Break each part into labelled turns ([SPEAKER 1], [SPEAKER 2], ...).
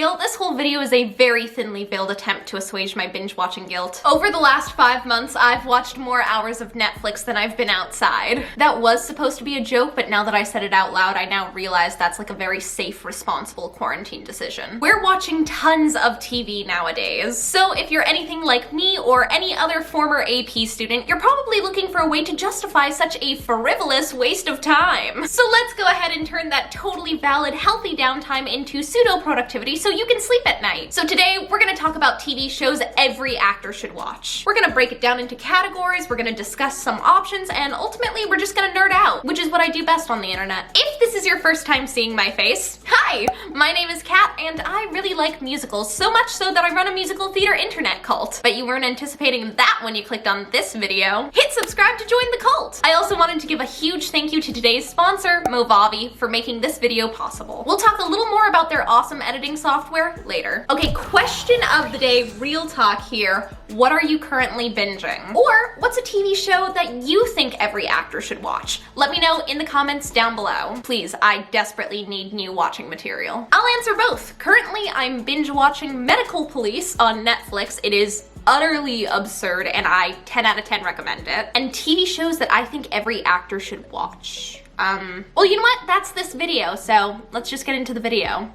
[SPEAKER 1] real, this whole video is a very thinly veiled attempt to assuage my binge-watching guilt. Over the last 5 months, I've watched more hours of Netflix than I've been outside. That was supposed to be a joke, but now that I said it out loud, I now realize that's like a very safe, responsible quarantine decision. We're watching tons of TV nowadays. So if you're anything like me or any other former AP student, you're probably looking for a way to justify such a frivolous waste of time. So let's go ahead and turn that totally valid, healthy downtime into pseudo-productivity so you can sleep at night. So today, we're gonna talk about TV shows every actor should watch. We're gonna break it down into categories, we're gonna discuss some options, and ultimately, we're just gonna nerd out, which is what I do best on the internet. If this is your first time seeing my face, hi! My name is Kat, and I really like musicals, so much so that I run a musical theater internet cult. But you weren't anticipating that when you clicked on this video. Hit subscribe to join the cult! I also wanted to give a huge thank you to today's sponsor, Movavi, for making this video possible. We'll talk a little more about their awesome editing software later. Okay, question of the day, real talk here. What are you currently binging? Or what's a TV show that you think every actor should watch? Let me know in the comments down below. Please, I desperately need new watching material. I'll answer both. Currently, I'm binge watching Medical Police on Netflix. It is utterly absurd and I 10 out of 10 recommend it. And TV shows that I think every actor should watch. Well, you know what? That's this video, so let's just get into the video.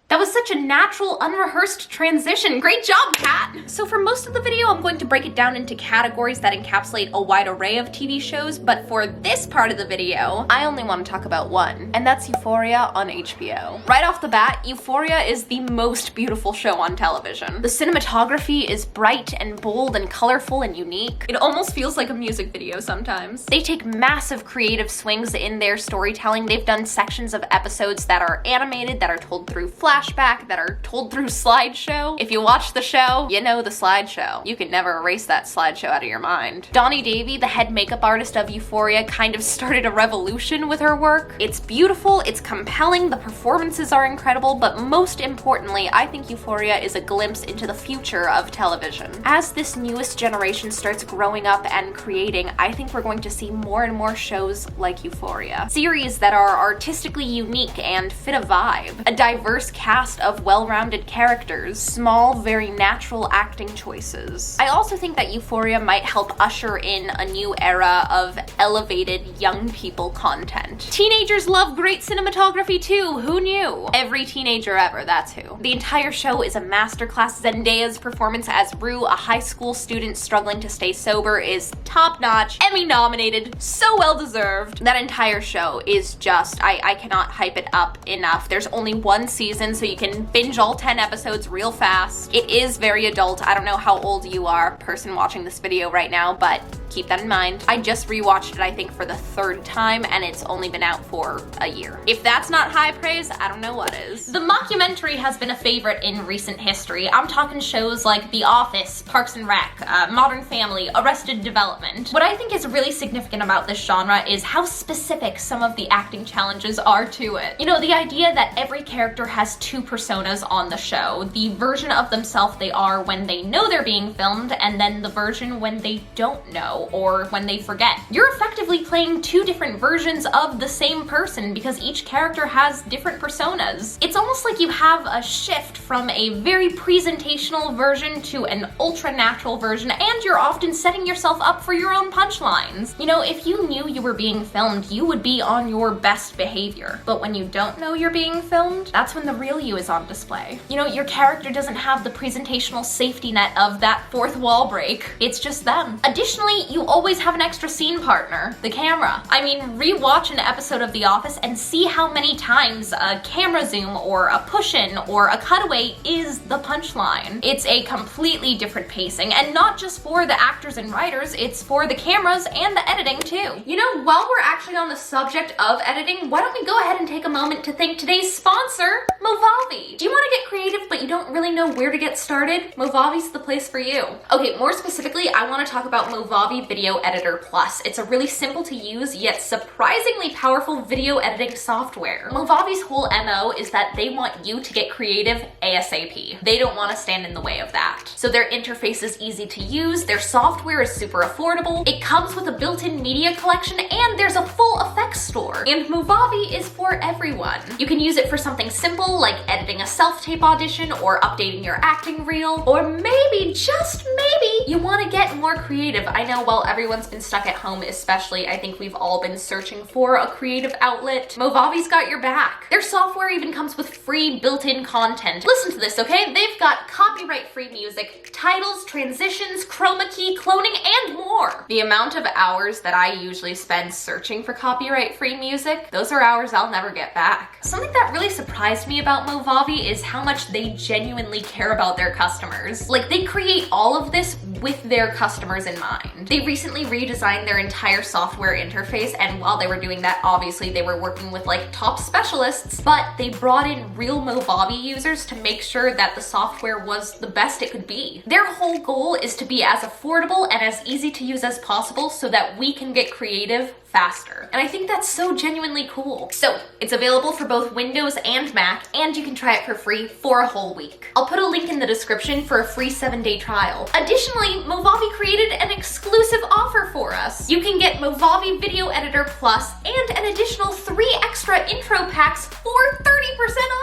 [SPEAKER 1] That was such a natural, unrehearsed transition. Great job, Kat! So for most of the video, I'm going to break it down into categories that encapsulate a wide array of TV shows, but for this part of the video, I only want to talk about one, and that's Euphoria on HBO. Right off the bat, Euphoria is the most beautiful show on television. The cinematography is bright and bold and colorful and unique. It almost feels like a music video sometimes. They take massive creative swings in their storytelling. They've done sections of episodes that are animated, that are told through flashback, that are told through slideshow. If you watch the show, you know the slideshow. You can never erase that slideshow out of your mind. Donnie Davy, the head makeup artist of Euphoria, kind of started a revolution with her work. It's beautiful, it's compelling, the performances are incredible, but most importantly, I think Euphoria is a glimpse into the future of television. As this newest generation starts growing up and creating, I think we're going to see more and more shows like Euphoria. Series that are artistically unique and fit a vibe. A diverse cast of well-rounded characters, small, very natural acting choices. I also think that Euphoria might help usher in a new era of elevated young people content. Teenagers love great cinematography too, who knew? Every teenager ever, that's who. The entire show is a masterclass. Zendaya's performance as Rue, a high school student struggling to stay sober, is top-notch, Emmy-nominated, so well-deserved. That entire show is just, I cannot hype it up enough. There's only one season, so you can binge all 10 episodes real fast. It is very adult. I don't know how old you are, person watching this video right now, but keep that in mind. I just rewatched it, I think, for the 3rd time, and it's only been out for a year. If that's not high praise, I don't know what is. The mockumentary has been a favorite in recent history. I'm talking shows like The Office, Parks and Rec, Modern Family, Arrested Development. What I think is really significant about this genre is how specific some of the acting challenges are to it. You know, the idea that every character has 2 personas on the show. The version of themselves they are when they know they're being filmed, and then the version when they don't know, or when they forget. You're effectively playing 2 different versions of the same person because each character has different personas. It's almost like you have a shift from a very presentational version to an ultra-natural version, and you're often setting yourself up for your own punchlines. You know, if you knew you were being filmed, you would be on your best behavior. But when you don't know you're being filmed, that's when the real you is on display. You know, your character doesn't have the presentational safety net of that 4th wall break. It's just them. Additionally, you always have an extra scene partner, the camera. I mean, rewatch an episode of The Office and see how many times a camera zoom or a push-in or a cutaway is the punchline. It's a completely different pacing, and not just for the actors and writers, it's for the cameras and the editing too. You know, while we're actually on the subject of editing, why don't we go ahead and take a moment to thank today's sponsor, Movavi. Do you want to get creative but you don't really know where to get started, Movavi's the place for you. Okay, more specifically, I want to talk about Movavi Video Editor Plus. It's a really simple to use yet surprisingly powerful video editing software. Movavi's whole MO is that they want you to get creative ASAP. They don't want to stand in the way of that. So their interface is easy to use, their software is super affordable, it comes with a built-in media collection, and there's a full effects store. And Movavi is for everyone. You can use it for something simple like editing a self-tape audition or updating your acting reel, or maybe, just maybe, you want to get more creative. I know while everyone's been stuck at home especially, I think we've all been searching for a creative outlet. Movavi's got your back. Their software even comes with free built-in content. Listen to this, okay? They've got copyright-free music, titles, transitions, chroma key, cloning, and more. The amount of hours that I usually spend searching for copyright-free music, those are hours I'll never get back. Something that really surprised me about Movavi is how much they genuinely care about their customers. Like, they create all of this with their customers in mind. They recently redesigned their entire software interface, and while they were doing that, obviously they were working with like top specialists, but they brought in real Movavi users to make sure that the software was the best it could be. Their whole goal is to be as affordable and as easy to use as possible so that we can get creative faster. And I think that's so genuinely cool. So it's available for both Windows and Mac, and you can try it for free for a whole week. I'll put a link in the description for a free 7-day trial. Additionally, Movavi created an exclusive offer for us. You can get Movavi Video Editor Plus and an additional 3 extra intro packs for 30%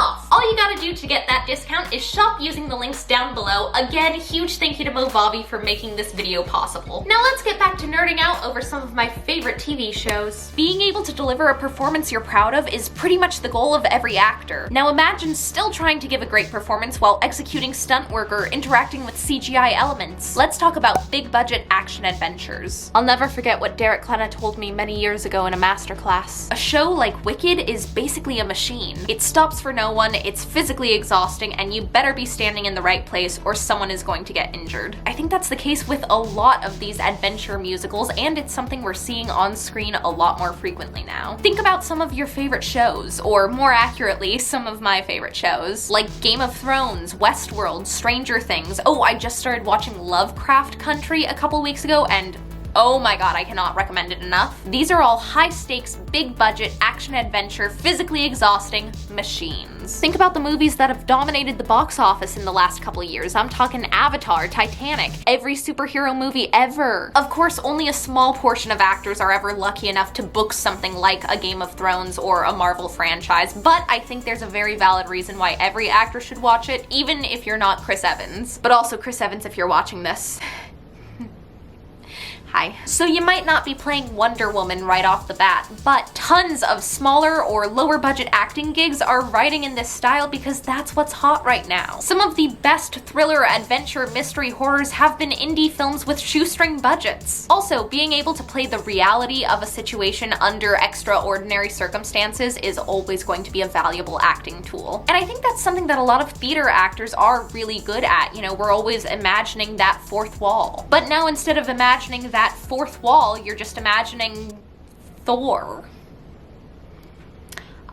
[SPEAKER 1] off. All you gotta do to get that discount is shop using the links down below. Again, huge thank you to Movavi for making this video possible. Now let's get back to nerding out over some of my favorite TV shows. Being able to deliver a performance you're proud of is pretty much the goal of every actor. Now imagine still trying to give a great performance while executing stunt work or interacting with CGI elements. Let's talk about big budget action adventures. I'll never forget what Derek Klena told me many years ago in a masterclass. A show like Wicked is basically a machine. It stops for no one, it's physically exhausting, and you better be standing in the right place or someone is going to get injured. I think that's the case with a lot of these adventure musicals, and it's something we're seeing on screen a lot more frequently now. Think about some of your favorite shows, or more accurately, some of my favorite shows, like Game of Thrones, Westworld, Stranger Things. Oh, I just started watching Lovecraft Country a couple weeks ago, and oh my god, I cannot recommend it enough. These are all high-stakes, big-budget, action-adventure, physically exhausting machines. Think about the movies that have dominated the box office in the last couple years. I'm talking Avatar, Titanic, every superhero movie ever. Of course, only a small portion of actors are ever lucky enough to book something like a Game of Thrones or a Marvel franchise, but I think there's a very valid reason why every actor should watch it, even if you're not Chris Evans. But also, Chris Evans, if you're watching this, hi. So you might not be playing Wonder Woman right off the bat, but tons of smaller or lower budget acting gigs are writing in this style because that's what's hot right now. Some of the best thriller, adventure, mystery horrors have been indie films with shoestring budgets. Also, being able to play the reality of a situation under extraordinary circumstances is always going to be a valuable acting tool. And I think that's something that a lot of theater actors are really good at. You know, we're always imagining that fourth wall. But now instead of imagining that fourth wall, you're just imagining Thor.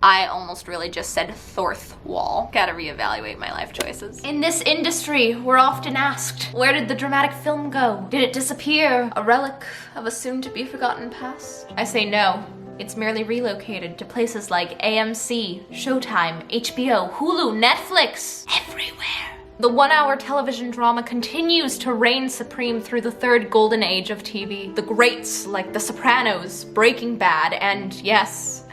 [SPEAKER 1] I almost really just said Thorth wall. Gotta reevaluate my life choices. In this industry, we're often asked, where did the dramatic film go? Did it disappear? A relic of a soon-to-be-forgotten past? I say no. It's merely relocated to places like AMC, Showtime, HBO, Hulu, Netflix, everywhere. The 1-hour television drama continues to reign supreme through the third golden age of TV. The greats like The Sopranos, Breaking Bad, and yes,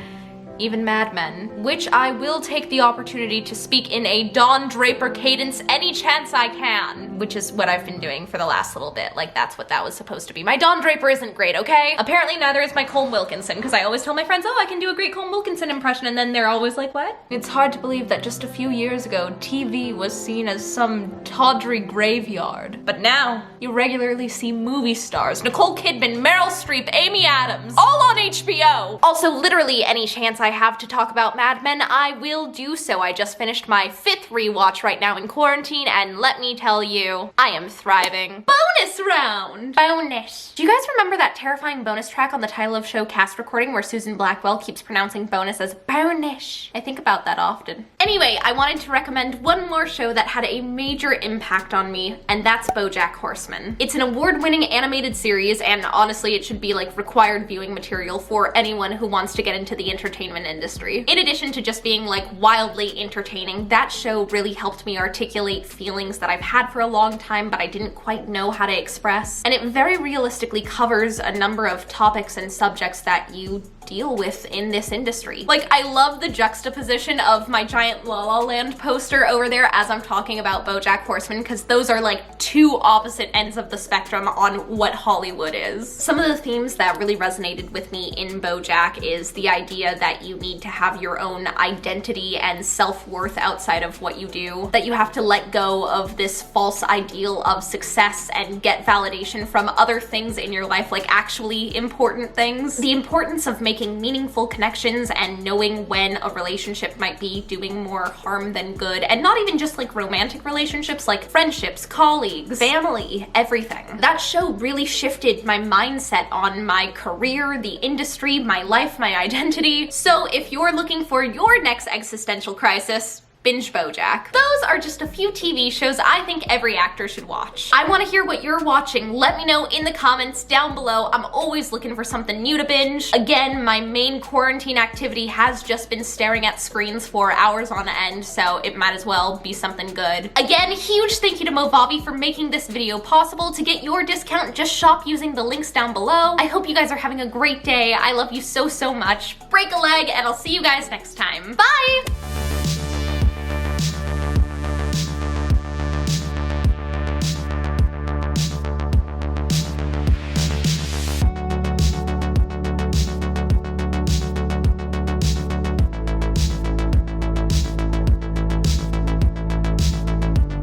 [SPEAKER 1] even Mad Men, which I will take the opportunity to speak in a Don Draper cadence any chance I can, which is what I've been doing for the last little bit. Like, that's what that was supposed to be. My Don Draper isn't great, okay? Apparently neither is my Colm Wilkinson, because I always tell my friends, oh, I can do a great Colm Wilkinson impression, and then they're always like, what? It's hard to believe that just a few years ago, TV was seen as some tawdry graveyard. But now, you regularly see movie stars, Nicole Kidman, Meryl Streep, Amy Adams, all on HBO! Also, literally any chance I have to talk about Mad Men, I will do so. I just finished my 5th rewatch right now in quarantine, and let me tell you, I am thriving. Bonus round! Bonus. Do you guys remember that terrifying bonus track on the title of show Cast Recording where Susan Blackwell keeps pronouncing bonus as bonus? I think about that often. Anyway, I wanted to recommend one more show that had a major impact on me, and that's BoJack Horseman. It's an award-winning animated series, and honestly, it should be like required viewing material for anyone who wants to get into the entertainment industry. In addition to just being like wildly entertaining, that show really helped me articulate feelings that I've had for a long time but I didn't quite know how to express. And it very realistically covers a number of topics and subjects that you deal with in this industry. Like, I love the juxtaposition of my giant La La Land poster over there as I'm talking about BoJack Horseman, because those are like two opposite ends of the spectrum on what Hollywood is. Some of the themes that really resonated with me in BoJack is the idea that you need to have your own identity and self-worth outside of what you do, that you have to let go of this false ideal of success and get validation from other things in your life, like actually important things. The importance of making meaningful connections and knowing when a relationship might be doing more harm than good, and not even just like romantic relationships, like friendships, colleagues, family, everything. That show really shifted my mindset on my career, the industry, my life, my identity. So if you're looking for your next existential crisis, binge BoJack. Those are just a few TV shows I think every actor should watch. I want to hear what you're watching. Let me know in the comments down below. I'm always looking for something new to binge. Again, my main quarantine activity has just been staring at screens for hours on end, so it might as well be something good. Again, huge thank you to Movavi for making this video possible. To get your discount, just shop using the links down below. I hope you guys are having a great day. I love you so, so much. Break a leg, and I'll see you guys next time. Bye!